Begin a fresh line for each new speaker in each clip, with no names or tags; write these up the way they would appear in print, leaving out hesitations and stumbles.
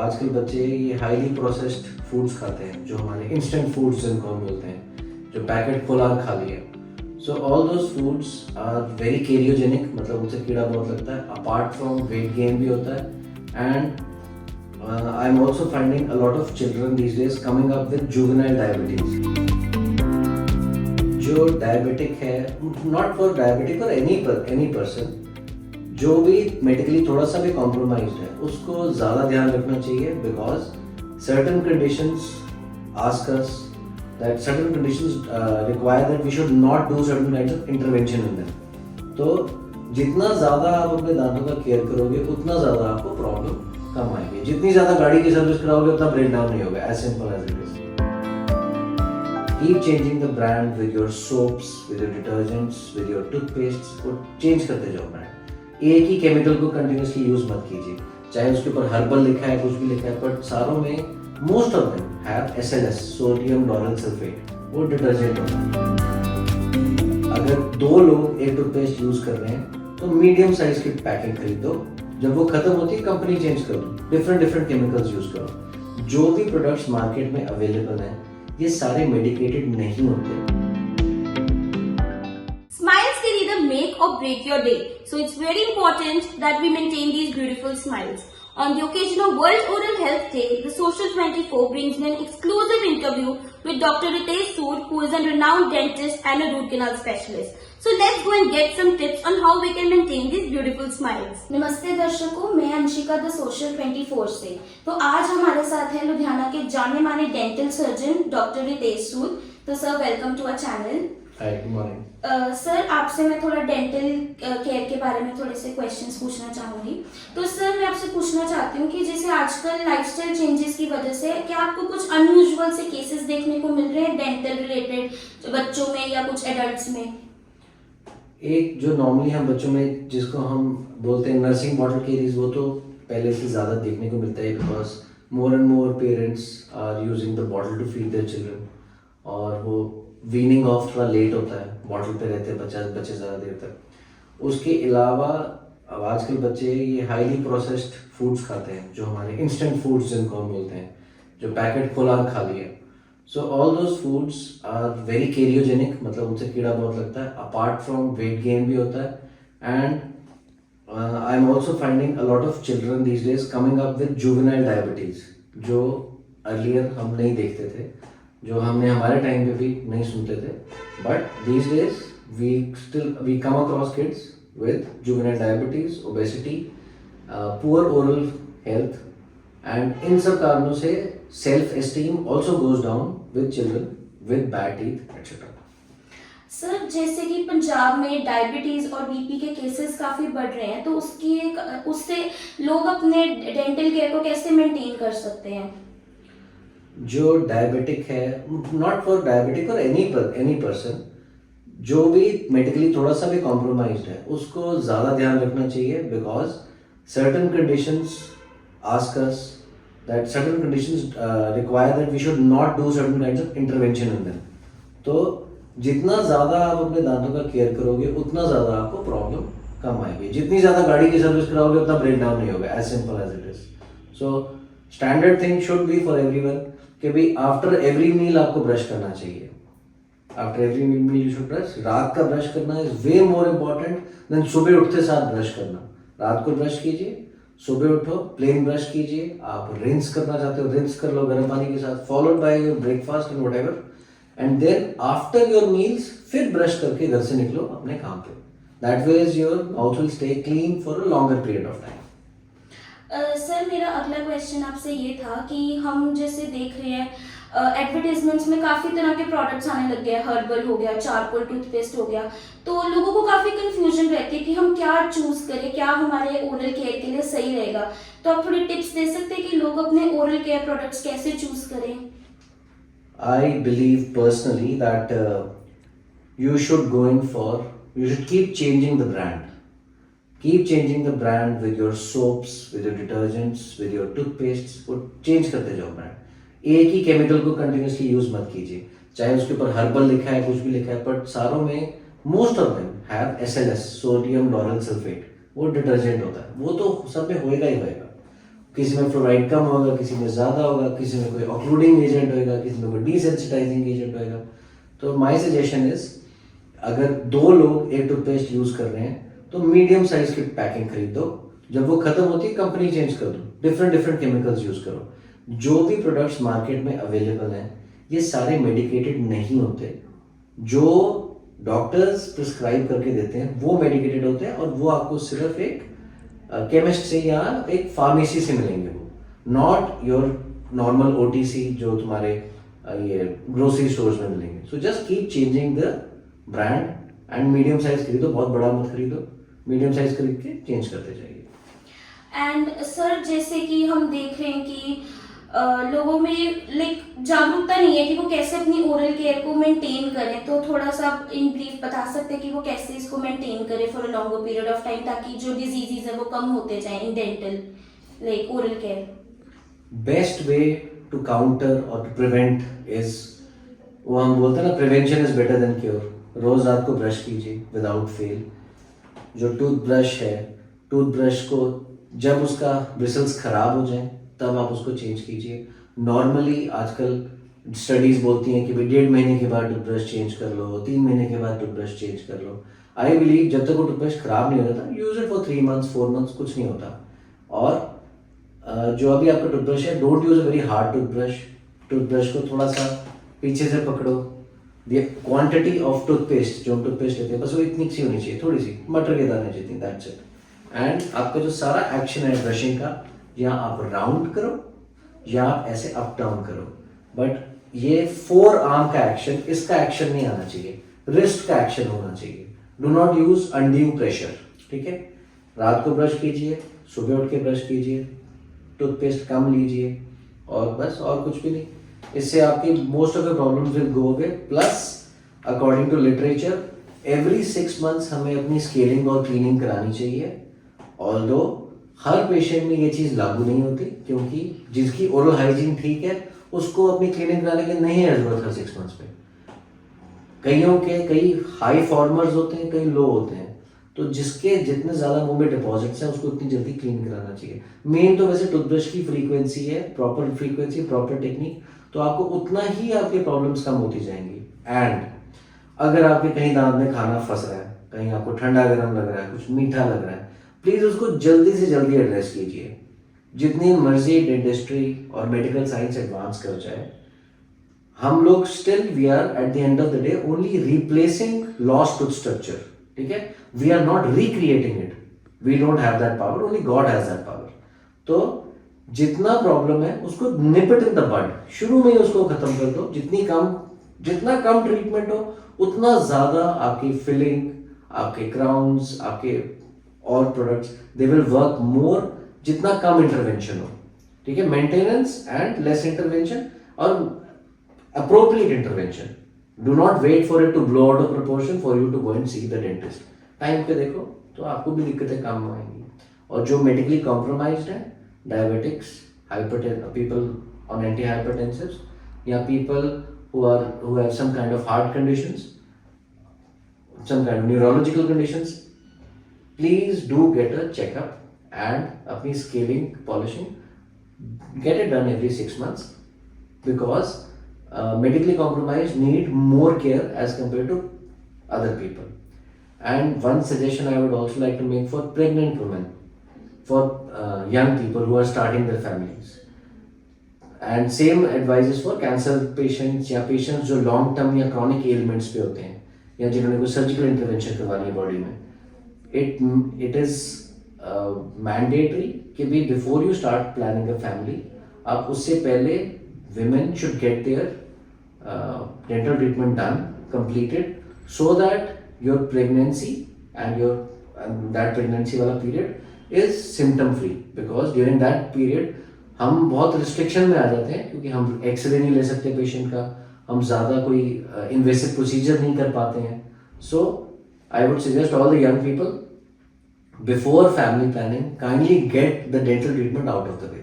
आजकल बच्चे ये हाईली प्रोसेस्ड फूड्स खाते हैं, जो हमारे इंस्टेंट फूड्स जिनको हम बोलते हैं, जो पैकेट खोला और खा लिया। So all those foods are very cariogenic, मतलब उनसे कीड़ा बहुत लगता है। अपार्ट फ्रॉम वेट गेन भी होता है। And I am also finding a lot of children these days coming up with juvenile diabetes. जो डायबिटिक है, नॉट फॉर डायबिटिक और एनी पर्सन, जो भी मेडिकली थोड़ा सा भी कॉम्प्रोमाइज्ड है, उसको ज़्यादा ध्यान रखना चाहिए, because certain conditions ask us that certain conditions require that we should not do certain kinds of intervention in them. तो जितना ज़्यादा आप अपने दांतों का केयर करोगे, उतना ज़्यादा आपको प्रॉब्लम कम आएगी। जितनी ज़्यादा गाड़ी की सर्विस कराओगे, उतना ब्रेक डाउन नहीं होगा। As simple as it is. Keep changing the brand with your soaps, with your detergents, with your toothpaste, को चेंज करते जाओ ब्रांड। एक ही केमिकल को कंटिन्यूसली यूज मत कीजिए, चाहे उसके ऊपर हर्बल लिखा है, कुछ भी लिखा है, बट सारों में most of them have SLS, sodium lauryl sulphate, वो डिटर्जेंट होता है। अगर 2 लोग एक टूथपेस्ट यूज कर रहे हैं, तो मीडियम साइज की पैकिंग खरीद दो। जब वो खत्म होती है, कंपनी चेंज कर दो, डिफरेंट केमिकल्स यूज करो। जो भी प्रोडक्ट्स मार्केट में अवेलेबल हैं, ये सारे मेडिकेटेड नहीं होते।
Smiles can either make or break your day. So it's very important that we maintain these beautiful smiles. On the occasion of World Oral Health Day, the Social 24 brings me an exclusive interview with Dr. Ritesh Sood, who is a renowned dentist and a root canal specialist. So let's go and get some tips on how we can maintain these beautiful smiles.
नमस्ते दर्शकों, मैं Anshika the social 24 से। तो आज हमारे साथ है लुधियाना के जाने माने dental surgeon doctor Ritesh Sood. तो sir, welcome to our channel.
Hi, good morning.
Sir, आपसे मैं थोड़ा डेंटल केयर के बारे में थोड़े से क्वेश्चंस पूछना चाहूंगी। तो सर, मैं आपसे पूछना चाहती हूँ कि जैसे आजकल लाइफस्टाइल चेंजेस की वजह से क्या आपको कुछ अनयूजुअल से केसेस देखने को मिल रहे हैं डेंटल रिलेटेड, बच्चों में या कुछ एडल्ट्स में?
एक जो नॉर्मली हम बच्चों में जिसको हम बोलते हैं नर्सिंग बॉटल केरीज, वो तो पहले से ज़्यादा देखने को मिलता है, because more and more parents are using the bottle to feed their children. और वो वीनिंग ऑफ थोड़ा लेट होता है, बॉटल पे रहते हैं बच्चे ज़्यादा देर तक। उसके अलावा अब आजकल बच्चे ये हाईली प्रोसेस्ड फूड्स खाते हैं, जो हमारे इंस्टेंट फूड्स जिनको हम बोलते हैं, जो पैकेट खोला और खा लिया। So all those foods are very cariogenic, मतलब उनसे कीड़ा बहुत लगता है। अपार्ट फ्रॉम वेट गेन भी होता है। And I am also finding a lot of children these days coming up with juvenile diabetes, जो अर्लियर हम नहीं देखते थे, जो हमने हमारे टाइम पे भी नहीं सुनते थे। But these days we come across kids with juvenile diabetes, obesity, poor oral health, and इन सब कारणों से self esteem also goes down with children with bad teeth etcetera.
Sir, जैसे कि पंजाब में डायबिटीज और बीपी के केसेस काफी बढ़ रहे हैं, तो उससे लोग अपने डेंटल केयर को कैसे मेंटेन कर सकते हैं?
जो डायबिटिक है, नॉट फॉर डायबिटिक और एनी पर्सन, जो भी मेडिकली थोड़ा सा भी कॉम्प्रोमाइज्ड है, उसको ज़्यादा ध्यान रखना चाहिए, because certain conditions ask us that certain conditions require that we should not do certain kinds of intervention in them. तो जितना ज़्यादा आप अपने दांतों का केयर करोगे, उतना ज़्यादा आपको प्रॉब्लम कम आएगी। जितनी ज़्यादा गाड़ी की सर्विस कराओगे, उतना ब्रेक डाउन नहीं होगा। As simple as it is. So standard thing should be for everyone कि भाई आफ्टर एवरी मील आपको ब्रश करना चाहिए। After every meal you should brush. रात का ब्रश करना is way more important than सुबह उठते साथ ब्रश करना। रात को ब्रश कीजिए, सुबह उठो प्लेन ब्रश कीजिए। आप रिंस करना चाहते हो, रिंस कर लो गर्म पानी के साथ, followed by your breakfast and whatever, and then after your meals फिर ब्रश करके घर से निकलो अपने काम पे। That way your mouth will stay clean for a longer period of time.
Sir, मेरा अगला क्वेश्चन आपसे ये था कि हम जैसे देख रहे हैं एडवर्टाइजमेंट्स में काफ़ी तरह के प्रोडक्ट्स आने लग गए हैं, हर्बल हो गया, चारकोल टूथपेस्ट हो गया, तो लोगों को काफ़ी कंफ्यूजन रहती है कि हम क्या चूज़ करें, क्या हमारे ओरल केयर के लिए सही रहेगा। तो आप थोड़ी टिप्स दे सकते हैं कि लोग अपने ओरल केयर प्रोडक्ट्स कैसे चूज़ करें?
I believe personally that you should keep changing the brand. Keep changing the brand with your soaps, with your detergents, with your toothpastes, वो चेंज करते जाओ ब्रांड। एक ही केमिकल को कंटिन्यूसली यूज मत कीजिए, चाहे उसके ऊपर हर्बल लिखा है, कुछ भी लिखा है, बट सारों में most of them have SLS, sodium lauryl sulphate, वो डिटर्जेंट होता है, वो तो सब में होएगा ही होएगा। किसी में फ्लोराइड कम होगा, किसी में ज़्यादा होगा, किसी में कोई ऑक्लूडिंग एजेंट होगा, किसी में कोई डिसेंसिटाइजिंग एजेंट होगा। तो माय सजेशन इज, अगर 2 लोग एक टूथपेस्ट यूज़ कर रहे हैं तो मीडियम साइज की पैकिंग खरीद दो, जब वो खत्म होती है कंपनी चेंज कर दो, डिफरेंट केमिकल्स यूज़ करो। जो भी प्रोडक्ट्स मार्केट में अवेलेबल हैं ये सारे मेडिकेटेड नहीं होते, जो डॉक्टर्स प्रिस्क्राइब करके देते हैं वो मेडिकेटेड होते हैं, और वो आपको सिर्फ एक केमिस्ट से या एक फार्मेसी से मिलेंगे, वो नॉट योर नॉर्मल ओटीसी जो तुम्हारे ये ग्रोसरी स्टोर्स में मिलेंगे। So just keep changing the brand and medium size खरीदो, बहुत बड़ा मत खरीदो, मीडियम साइज खरीद के चेंज करते जाइए।
एंड सर जैसे कि हम देख रहे हैं कि लोगों में लाइक जागरूकता नहीं है कि वो कैसे अपनी ओरल केयर को मेंटेन करें, तो थोड़ा सा इन ब्रीफ बता सकते हैं कि वो कैसे इसको मेंटेन करें for a longer period of time, ताकि जो डिजीजेज है वो कम होते जाएं in dental like oral care.
Best way to counter और टू प्रिवेंट इज, वो हम बोलते हैं ना, prevention is better than cure. रोज रात को ब्रश कीजिए विदाउट फेल। जो टूथब्रश है, टूथब्रश को जब उसका ब्रिसल्स खराब हो जाएं तब आप उसको चेंज कीजिए। नॉर्मली आजकल स्टडीज बोलती हैं कि भाई 1.5 महीने के बाद टूथब्रश चेंज कर लो, 3 महीने के बाद टूथब्रश चेंज कर लो। आई बिलीव जब तक वो टूथब्रश खराब नहीं होता, use it for 3 months 4 months, कुछ नहीं होता। और जो अभी आपका टूथब्रश है, don't use a very hard toothbrush. Toothbrush को थोड़ा सा पीछे से पकड़ो। द क्वांटिटी ऑफ टूथपेस्ट जो हम टूथपेस्ट लेते हैं बस वो इतनी सी होनी चाहिए, थोड़ी सी मटर के दाने जितनी, दैट्स इट। एंड आपका जो सारा एक्शन है ब्रशिंग का, या आप राउंड करो या आप ऐसे अप डाउन करो, बट ये 4 आर्म का एक्शन, इसका एक्शन नहीं आना चाहिए, रिस्ट का एक्शन होना चाहिए। Do not use undue pressure, ठीक है। रात को ब्रश कीजिए, सुबह उठ के ब्रश कीजिए, टूथपेस्ट कम लीजिए, और बस, और कुछ भी नहीं। इससे आपकी most of the problems will go away. Plus according to literature every 6 months हमें अपनी स्केलिंग और क्लीनिंग करानी चाहिए। ऑल्दो हर पेशेंट में ये चीज़ लागू नहीं होती, क्योंकि जिसकी ओरल हाइजीन ठीक है उसको अपनी क्लीनिंग कराने की नहीं है जरूरत हर 6 मंथ्स पे। कईयों के कई हाई फॉर्मर्स होते हैं, कई लो होते हैं, तो जिसके जितने ज़्यादा मुंह में डिपॉजिट्स हैं उसको उतनी जल्दी क्लीन कराना चाहिए। मेन तो वैसे टूथब्रश की फ्रीक्वेंसी है, प्रॉपर फ्रीक्वेंसी, प्रॉपर टेक्निक, तो आपको उतना ही आपके प्रॉब्लम्स कम होती जाएंगी। एंड अगर आपके कहीं दांत में खाना फंस रहा है, कहीं आपको ठंडा गर्म लग रहा है, कुछ मीठा लग रहा है, प्लीज़ उसको जल्दी से जल्दी एड्रेस कीजिए। जितनी मर्जी डेंटिस्ट्री और मेडिकल साइंस एडवांस कर जाए, हम लोग still we are at the end of the day only replacing lost tooth structure, ठीक है। We are not recreating it, we don't have that power, only God has that power. तो जितना problem है उसको निप इट इन द बड, शुरू में ही उसको खत्म कर दो। जितना कम ट्रीटमेंट हो उतना ज्यादा आपकी फिलिंग, आपके क्राउन्स, आपके और products, they will work more जितना कम इंटरवेंशन हो, ठीक है। मेंटेनेंस एंड लेस इंटरवेंशन और appropriate intervention. Do not wait for it to blow out of proportion for you to go and see the dentist. Time पे देखो तो आपको भी दिक्कतें कम आएंगी। और जो मेडिकली कॉम्प्रोमाइज्ड है, डायबिटिक्स, पीपल ऑन एंटी हाइपरटेंसिव्स, या people who have some kind of heart conditions, some kind of neurological conditions, please do get a checkup and अपनी scaling, polishing, get it done every 6 months, because medically compromised need more care as compared to other people. And one suggestion I would also like to make for pregnant women, for young people who are starting their families. And same advises for cancer patients या patients जो long term या chronic elements पे होते हैं, या जिन्होंने कोई surgical intervention करवानी है बॉडी में। इट इज मैंडेटरी कि भी before you start planning a family, आप उससे पहले women should get their dental treatment done, completed, so that your pregnancy and that pregnancy वाला period is symptom free, because during that period हम बहुत restriction में आ जाते हैं, क्योंकि हम एक्सरे नहीं ले सकते पेशेंट का, हम ज़्यादा कोई इन्वेसिव प्रोसीजर नहीं कर पाते हैं. So I would suggest all the young people before family planning, kindly get the dental treatment out of the way.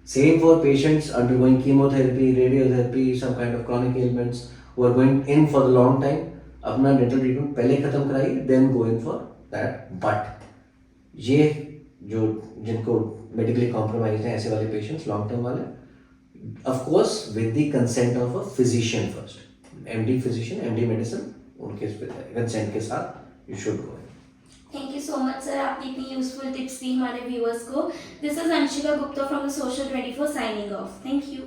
Same for patients undergoing chemotherapy, radiotherapy, some kind of chronic ailments who are going in for the long time. अपना dental treatment पहले खत्म कराइए, then go in for that. But ये जो जिनको medically compromise हैं, ऐसे वाले पेशेंट्स लॉन्ग टर्म वाले, of course with the consent of a physician first, MD physician, MD medicine, उनके कंसेंट के साथ you should go.
Thank you so much sir, आपने इतनी यूजफुल टिप्स दी हमारे व्यूअर्स को। This is Anshika Gupta from the social 24 signing off. Thank you.